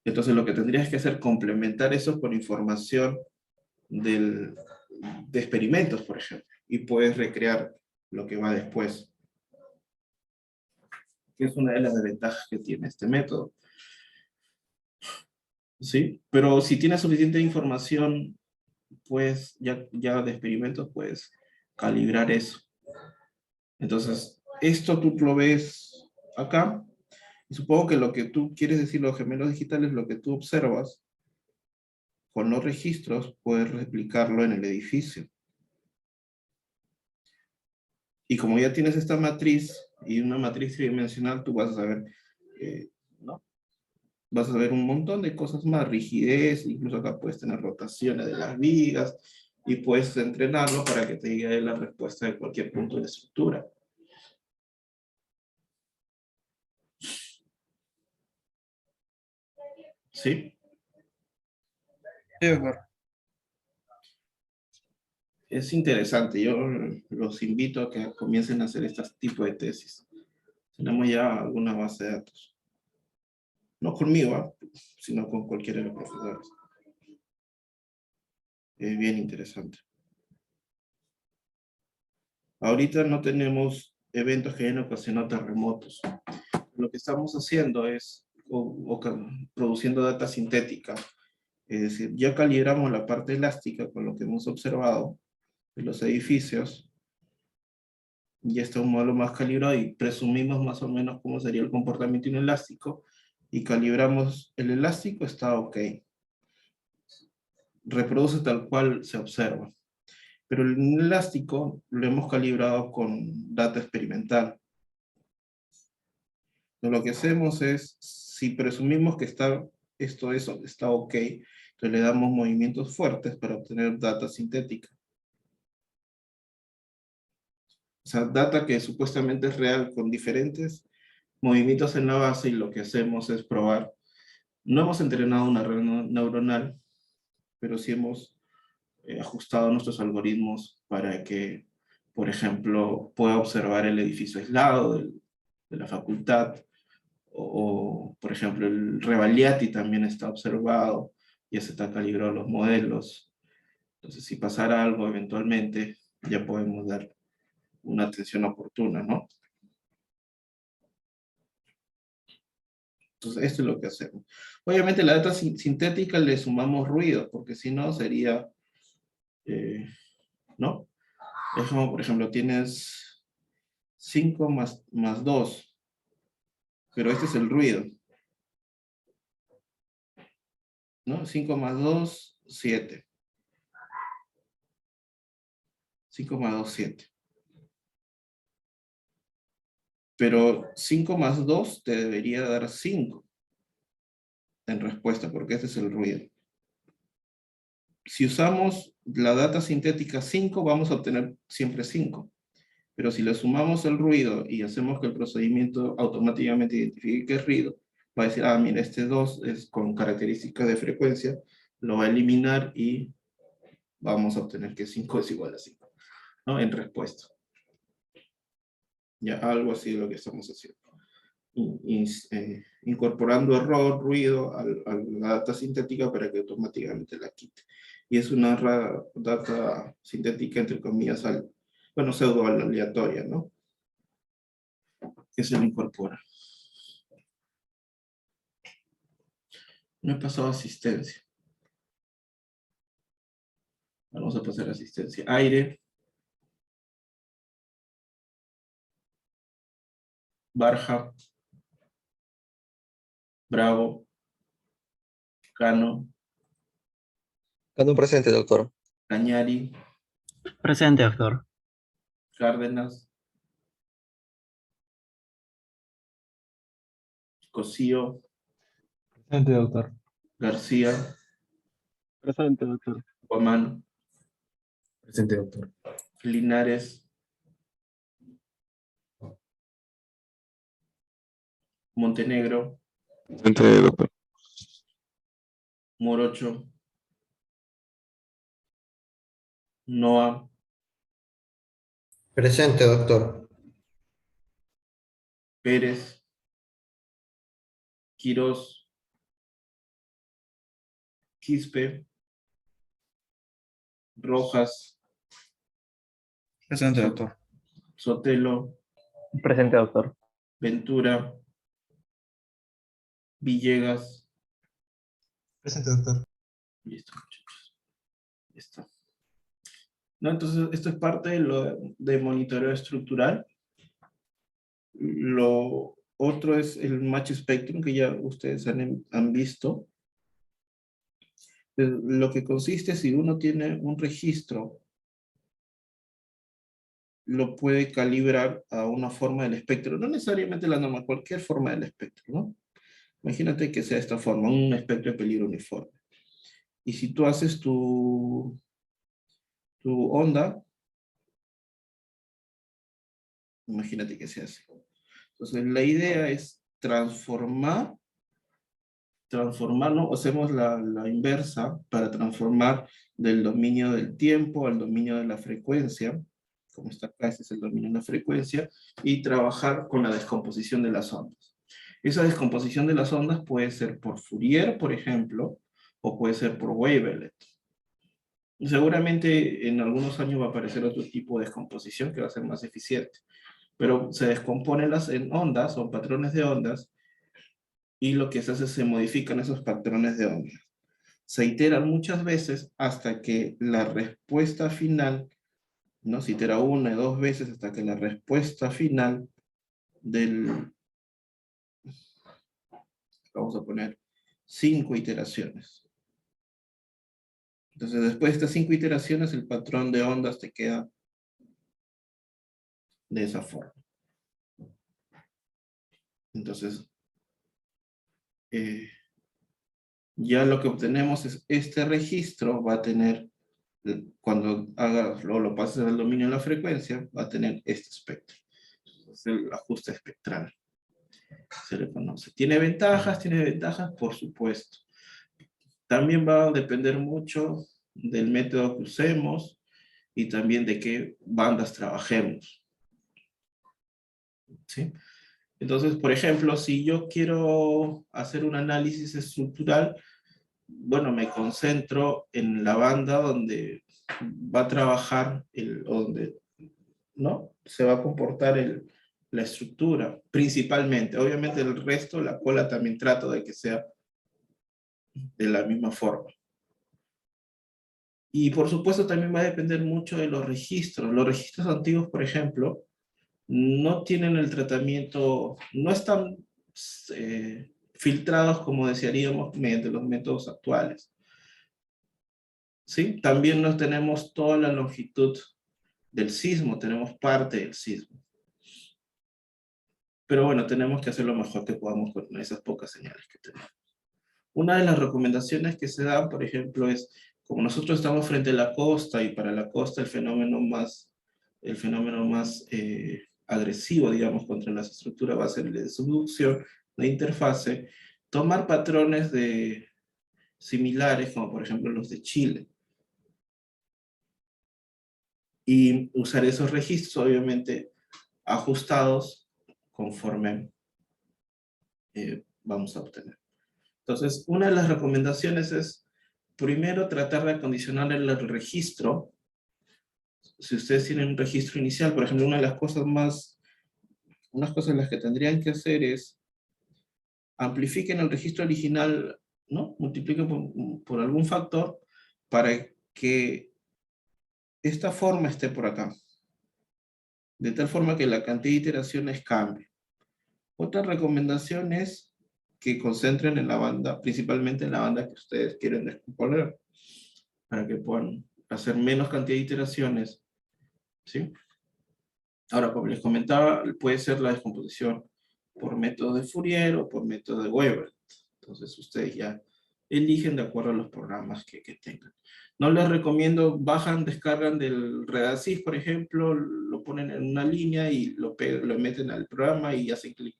Entonces lo que tendrías que hacer es complementar eso con información de experimentos, por ejemplo, y puedes recrear lo que va después, que es una de las desventajas que tiene este método, ¿sí? Pero si tienes suficiente información, pues ya de experimentos, puedes calibrar eso. Entonces, esto tú lo ves acá, y supongo que lo que tú quieres decir, los gemelos digitales, lo que tú observas con los registros, puedes replicarlo en el edificio. Y como ya tienes esta matriz y una matriz tridimensional, tú vas a saber, ¿no? Vas a ver un montón de cosas más, rigidez, incluso acá puedes tener rotaciones de las vigas y puedes entrenarlo para que te diga la respuesta de cualquier punto de la estructura. ¿Sí? Sí, doctor. Es interesante. Yo los invito a que comiencen a hacer este tipo de tesis. Tenemos ya alguna base de datos. No conmigo, sino con cualquiera de los profesores. Es bien interesante. Ahorita no tenemos eventos que hayan ocasionado terremotos. Lo que estamos haciendo es produciendo data sintética. Es decir, ya calibramos la parte elástica con lo que hemos observado de los edificios. Ya está un modelo más calibrado y presumimos más o menos cómo sería el comportamiento inelástico y calibramos el elástico, está ok. Reproduce tal cual se observa. Pero el inelástico lo hemos calibrado con data experimental. Entonces, lo que hacemos es, si presumimos que eso está ok, entonces le damos movimientos fuertes para obtener data sintética. O sea, data que supuestamente es real con diferentes movimientos en la base, y lo que hacemos es probar. No hemos entrenado una red neuronal, pero sí hemos ajustado nuestros algoritmos para que, por ejemplo, pueda observar el edificio aislado de la facultad, por ejemplo, el Revaliati también está observado, ya se está calibrado los modelos. Entonces, si pasara algo eventualmente, ya podemos dar una atención oportuna, ¿no? Entonces, esto es lo que hacemos. Obviamente, la data sintética le sumamos ruido, porque si no sería, ¿no? Es como, por ejemplo, tienes 5 más 2, pero este es el ruido, ¿no? 5 más 2, 7. 5 más 2, 7. Pero 5 más 2 te debería dar 5 en respuesta, porque este es el ruido. Si usamos la data sintética 5, vamos a obtener siempre 5. Pero si le sumamos el ruido y hacemos que el procedimiento automáticamente identifique que es ruido, va a decir, ah, mira, este 2 es con características de frecuencia, lo va a eliminar y vamos a obtener que 5 es igual a 5, ¿no? En respuesta. Ya algo así es lo que estamos haciendo. Incorporando error, ruido a la data sintética para que automáticamente la quite. Y es una data sintética, entre comillas, bueno, pseudo aleatoria, ¿no? Que se le incorpora. No he pasado asistencia. Vamos a pasar asistencia. Aire. Barja. Bravo. Cano. Cano presente, doctor. Cañari. Presente, doctor. Cárdenas. Cosío. Presente, doctor. García. Presente, doctor. Guamán. Presente, doctor. Linares. Montenegro. Presente, doctor. Morocho. Noa. Presente, doctor. Pérez. Quirós. Quispe. Rojas. Presente, doctor. Sotelo. Presente, doctor. Ventura. Villegas. Presente, doctor. Listo, muchachos. Listo. ¿No? Entonces, esto es parte de monitoreo estructural. Lo otro es el Match Spectrum, que ya ustedes han visto. Lo que consiste, si uno tiene un registro, lo puede calibrar a una forma del espectro. No necesariamente la norma, cualquier forma del espectro, ¿no? Imagínate que sea esta forma, un espectro de peligro uniforme. Y si tú haces tu onda, imagínate que sea así. Entonces, la idea es transformarlo, hacemos la inversa para transformar del dominio del tiempo al dominio de la frecuencia, como está acá, ese es el dominio de la frecuencia, y trabajar con la descomposición de las ondas. Esa descomposición de las ondas puede ser por Fourier, por ejemplo, o puede ser por Wavelet. Seguramente en algunos años va a aparecer otro tipo de descomposición que va a ser más eficiente, pero se descomponen en ondas o patrones de ondas, y lo que se hace es se modifican esos patrones de ondas. Se iteran muchas veces hasta que la respuesta final, ¿no? Se itera una y dos veces hasta que la respuesta final del, vamos a poner, 5 iteraciones. Entonces, después de estas 5 iteraciones, el patrón de ondas te queda de esa forma. Entonces, ya lo que obtenemos es este registro va a tener, cuando hagas o lo pases al dominio de la frecuencia, va a tener este espectro. Es el ajuste espectral. Se le conoce. ¿Tiene ventajas? Tiene ventajas, por supuesto. También va a depender mucho del método que usemos y también de qué bandas trabajemos. ¿Sí? Entonces, por ejemplo, si yo quiero hacer un análisis estructural, bueno, me concentro en la banda donde va a trabajar, o donde, ¿no? Se va a comportar la estructura, principalmente. Obviamente el resto, la cola también trato de que sea de la misma forma. Y por supuesto también va a depender mucho de los registros. Los registros antiguos, por ejemplo, no tienen el tratamiento, no están filtrados como desearíamos mediante los métodos actuales. ¿Sí? También no tenemos toda la longitud del sismo, tenemos parte del sismo. Pero bueno, tenemos que hacer lo mejor que podamos con esas pocas señales que tenemos. Una de las recomendaciones que se dan, por ejemplo, es, como nosotros estamos frente a la costa, y para la costa el fenómeno más agresivo, digamos, contra las estructuras va a ser el de subducción, de interfase, tomar patrones similares, como por ejemplo los de Chile, y usar esos registros, obviamente, ajustados conforme vamos a obtener. Entonces, una de las recomendaciones es, primero, tratar de acondicionar el registro. Si ustedes tienen un registro inicial, por ejemplo, unas cosas en las que tendrían que hacer es amplifiquen el registro original, ¿no? Multipliquen por algún factor para que esta forma esté por acá, de tal forma que la cantidad de iteraciones cambie. Otra recomendación es que concentren en la banda, principalmente en la banda que ustedes quieren descomponer, para que puedan hacer menos cantidad de iteraciones, ¿sí? Ahora, como les comentaba, puede ser la descomposición por método de Fourier o por método de Weber. Entonces, ustedes ya eligen de acuerdo a los programas que tengan. No les recomiendo, bajan, descargan del Redaxys, por ejemplo, lo ponen en una línea y lo meten al programa y hacen clic.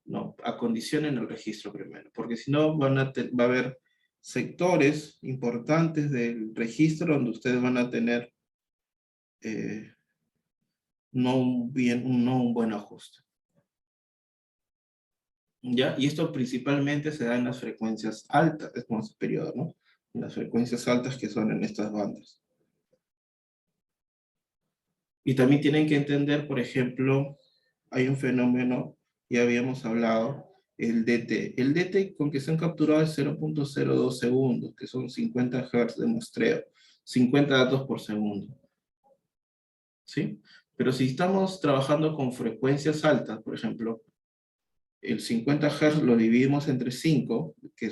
No, acondicionen el registro primero, porque si no va a haber sectores importantes del registro donde ustedes van a tener no un buen ajuste. ¿Ya? Y esto principalmente se da en las frecuencias altas, es como ese periodo, ¿no? En las frecuencias altas que son en estas bandas. Y también tienen que entender, por ejemplo, hay un fenómeno, ya habíamos hablado, el DT. El DT con que se han capturado es 0.02 segundos, que son 50 Hz de muestreo, 50 datos por segundo. ¿Sí? Pero si estamos trabajando con frecuencias altas, por ejemplo, el 50 Hz lo dividimos entre 5, que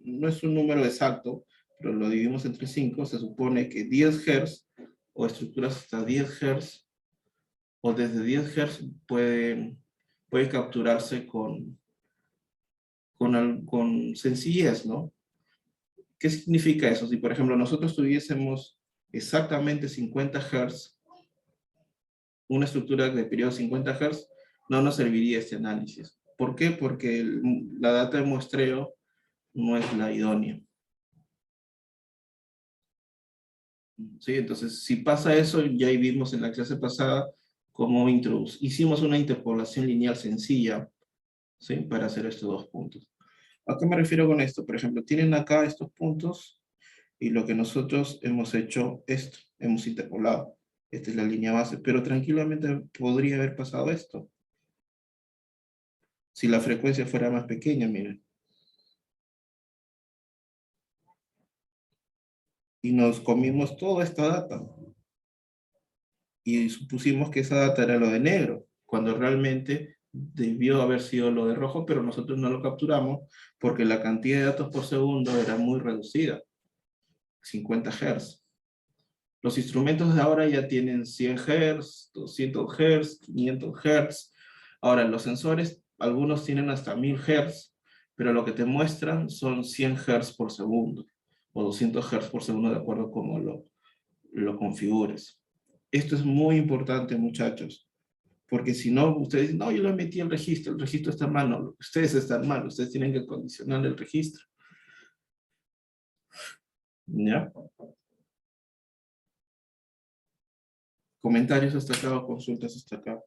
no es un número exacto, pero lo dividimos entre 5, se supone que 10 Hz, o estructuras hasta 10 Hz, o desde 10 Hz puede capturarse con sencillez, ¿no? ¿Qué significa eso? Si, por ejemplo, nosotros tuviésemos exactamente 50 Hz, una estructura de periodo 50 Hz, no nos serviría este análisis. ¿Por qué? Porque la data de muestreo no es la idónea. ¿Sí? Entonces, si pasa eso, ya vimos en la clase pasada cómo hicimos una interpolación lineal sencilla, ¿sí? Para hacer estos dos puntos. ¿A qué me refiero con esto? Por ejemplo, tienen acá estos puntos Y lo que nosotros hemos hecho esto, hemos interpolado. Esta es la línea base, pero tranquilamente podría haber pasado esto. Si la frecuencia fuera más pequeña, miren. Y nos comimos toda esta data. Y supusimos que esa data era lo de negro, cuando realmente debió haber sido lo de rojo, pero nosotros no lo capturamos porque la cantidad de datos por segundo era muy reducida, 50 Hz. Los instrumentos de ahora ya tienen 100 Hz, 200 Hz, 500 Hz. Ahora, los sensores, algunos tienen hasta 1000 Hz, pero lo que te muestran son 100 Hz por segundo, o 200 Hz por segundo, de acuerdo a cómo lo configures. Esto es muy importante, muchachos, porque si no, ustedes dicen, no, yo lo metí al registro, el registro está mal. No, ustedes están mal, ustedes tienen que condicionar el registro. ¿Ya? Comentarios hasta acá o consultas hasta acá.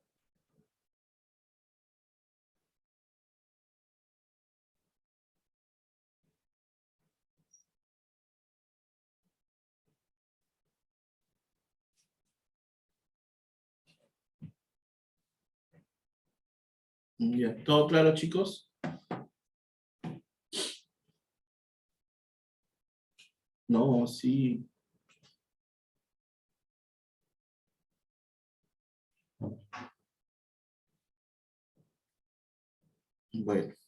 Ya, ¿todo claro, chicos? No, sí. Bueno.